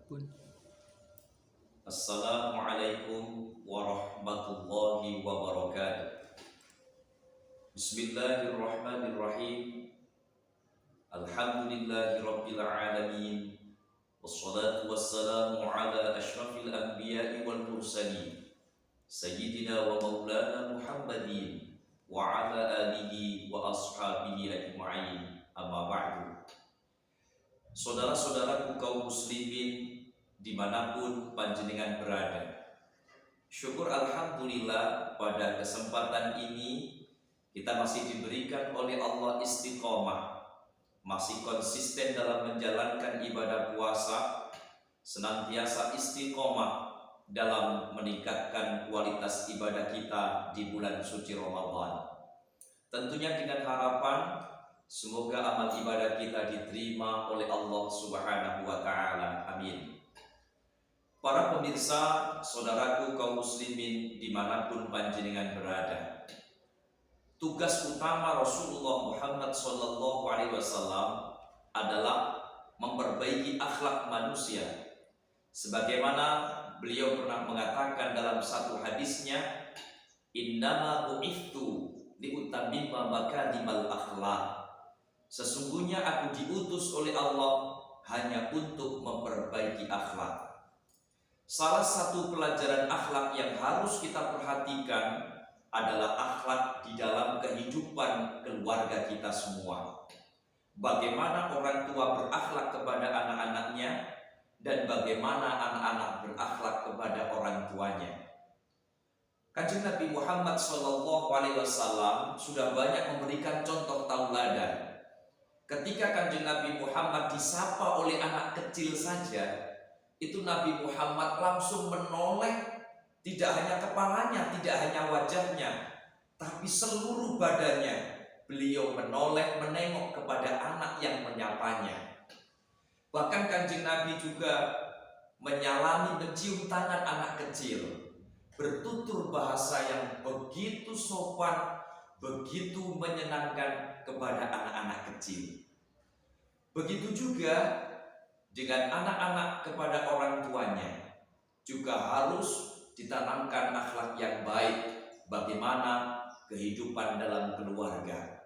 pun. Assalamualaikum warahmatullahi wabarakatuh. Bismillahirrahmanirrahim. Alhamdulillahi rabbil alamin. Wassalatu wassalamu ala ashrafil anbiya'i wal mursalin, Sayyidina wa maulana Muhammadin wa ala alihi wa ashabihi ajma'in. Amma ba'du. Saudara-saudaraku kaum muslimin dimanapun panjenengan berada, syukur alhamdulillah pada kesempatan ini kita masih diberikan oleh Allah istiqomah, masih konsisten dalam menjalankan ibadah puasa, senantiasa istiqomah dalam meningkatkan kualitas ibadah kita di bulan suci Ramadan. Tentunya dengan harapan semoga amal ibadah kita diterima oleh Allah Subhanahu wa taala. Amin. Para pemirsa, saudaraku kaum muslimin dimanapun panjenengan berada, tugas utama Rasulullah Muhammad SAW adalah memperbaiki akhlak manusia. Sebagaimana beliau pernah mengatakan dalam satu hadisnya, innama bu'ithtu liutammima makarimal akhlak. Sesungguhnya aku diutus oleh Allah hanya untuk memperbaiki akhlak. Salah satu pelajaran akhlak yang harus kita perhatikan adalah akhlak di dalam kehidupan keluarga kita semua. Bagaimana orang tua berakhlak kepada anak-anaknya dan bagaimana anak-anak berakhlak kepada orang tuanya. Kanjeng Nabi Muhammad SAW sudah banyak memberikan contoh tauladan. Ketika Kanjeng Nabi Muhammad disapa oleh anak kecil saja, itu Nabi Muhammad langsung menoleh, tidak hanya kepalanya, tidak hanya wajahnya, tapi seluruh badannya. Beliau menoleh menengok kepada anak yang menyapanya. Bahkan Kanjeng Nabi juga menyalami, mencium tangan anak kecil, bertutur bahasa yang begitu sopan, begitu menyenangkan kepada anak-anak kecil. Begitu juga dengan anak-anak kepada orang tuanya, juga harus ditanamkan akhlak yang baik. Bagaimana kehidupan dalam keluarga.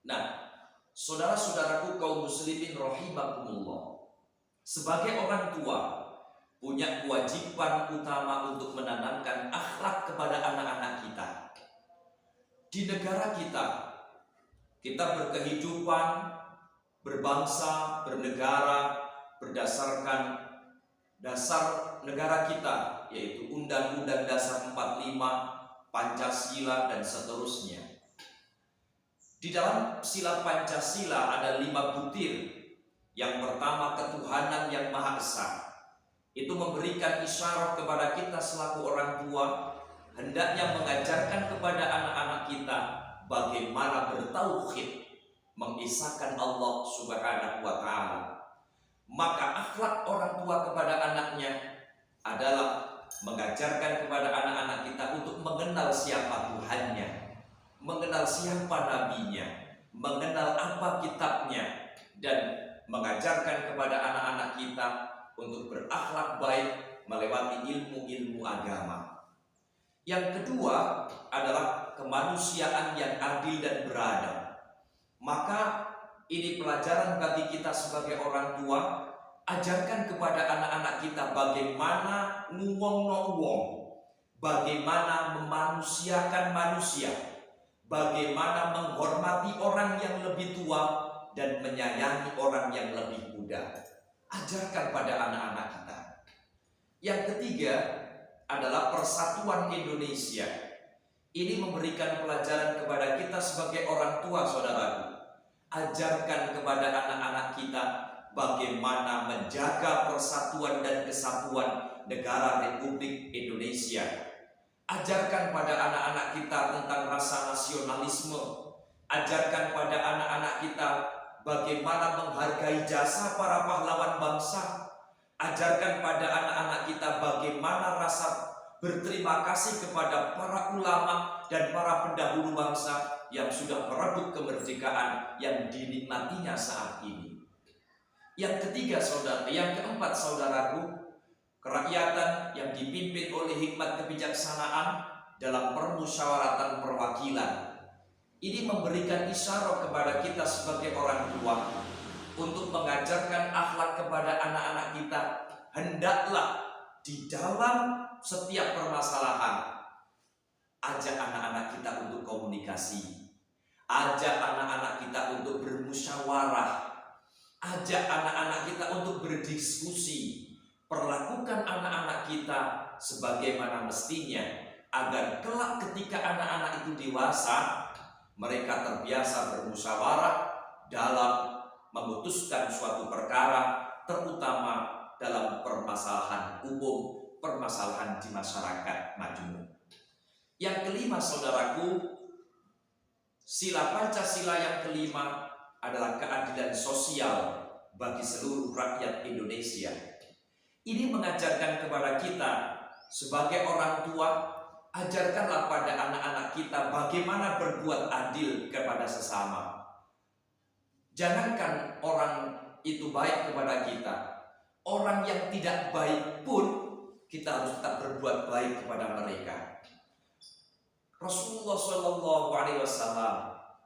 Nah, saudara-saudaraku kaum muslimin rahimakumullah, sebagai orang tua punya kewajiban utama untuk menanamkan akhlak kepada anak-anak kita. Di negara kita berkehidupan, berbangsa, bernegara berdasarkan dasar negara kita, yaitu Undang-Undang Dasar 45, Pancasila, dan seterusnya. Di dalam sila Pancasila ada 5 butir. Yang pertama, ketuhanan yang Maha Esa. Itu memberikan isyarat kepada kita selaku orang tua, hendaknya mengajarkan kepada anak-anak kita bagaimana bertauhid, mengisahkan Allah Subhanahu wa taala. Maka akhlak orang tua kepada anaknya adalah mengajarkan kepada anak-anak kita untuk mengenal siapa Tuhannya, mengenal siapa nabinya, mengenal apa kitabnya, dan mengajarkan kepada anak-anak kita untuk berakhlak baik melewati ilmu-ilmu agama. Yang kedua adalah kemanusiaan yang adil dan beradab. Maka ini pelajaran bagi kita sebagai orang tua. Ajarkan kepada anak-anak kita bagaimana nguwong-nguwong, bagaimana memanusiakan manusia, bagaimana menghormati orang yang lebih tua dan menyayangi orang yang lebih muda. Ajarkan pada anak-anak kita. Yang ketiga adalah persatuan Indonesia. Ini memberikan pelajaran kepada kita sebagai orang tua, saudaraku. Ajarkan kepada anak-anak kita bagaimana menjaga persatuan dan kesatuan negara Republik Indonesia. Ajarkan pada anak-anak kita tentang rasa nasionalisme. Ajarkan pada anak-anak kita bagaimana menghargai jasa para pahlawan bangsa. Ajarkan pada anak-anak kita bagaimana rasa berterima kasih kepada para ulama dan para pendahulu bangsa yang sudah merebut kemerdekaan yang dinikmatinya saat ini. Yang ketiga saudara, yang keempat saudaraku, kerakyatan yang dipimpin oleh hikmat kebijaksanaan dalam permusyawaratan perwakilan. Ini memberikan isyarat kepada kita sebagai orang tua untuk mengajarkan akhlak kepada anak-anak kita. Hendaklah di dalam setiap permasalahan ajak anak-anak kita untuk komunikasi, ajak anak-anak kita untuk bermusyawarah, ajak anak-anak kita untuk berdiskusi. Perlakukan anak-anak kita sebagaimana mestinya, agar kelak ketika anak-anak itu dewasa, mereka terbiasa bermusyawarah dalam memutuskan suatu perkara, terutama dalam permasalahan umum, permasalahan di masyarakat majmuk. Yang kelima saudaraku, sila Pancasila yang kelima adalah keadilan sosial bagi seluruh rakyat Indonesia. Ini mengajarkan kepada kita sebagai orang tua, ajarkanlah pada anak-anak kita bagaimana berbuat adil kepada sesama. Jangankan orang itu baik kepada kita, orang yang tidak baik pun kita harus tetap berbuat baik kepada mereka. Rasulullah SAW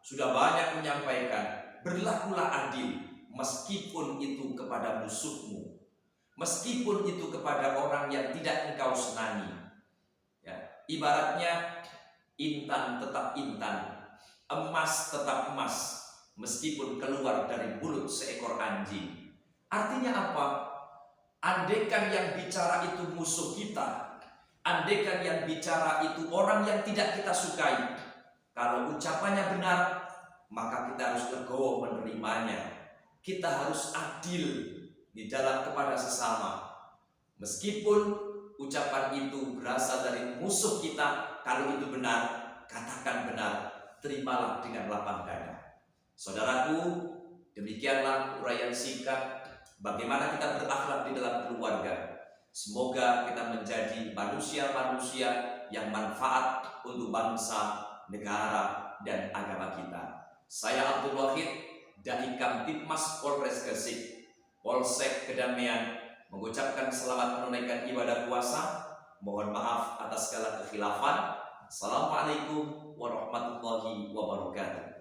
sudah banyak menyampaikan, berlakulah adil meskipun itu kepada musuhmu, meskipun itu kepada orang yang tidak engkau senangi. Ya, ibaratnya intan tetap intan, emas tetap emas, meskipun keluar dari mulut seekor anjing. Artinya apa? Andaikan yang bicara itu musuh kita, andaikan yang bicara itu orang yang tidak kita sukai, kalau ucapannya benar, maka kita harus legowo menerimanya. Kita harus adil di dalam kepada sesama. Meskipun ucapan itu berasal dari musuh kita, kalau itu benar, katakan benar, terimalah dengan lapang dada. Saudaraku, demikianlah uraian singkat bagaimana kita berakhlak di dalam keluarga. Semoga kita menjadi manusia-manusia yang manfaat untuk bangsa, negara, dan agama kita. Saya Abdul Wahid, Dai Kamtipmas Polres Gresik, Polsek Kedamaian, mengucapkan selamat menunaikan ibadah puasa. Mohon maaf atas segala kekhilafan. Assalamualaikum warahmatullahi wabarakatuh.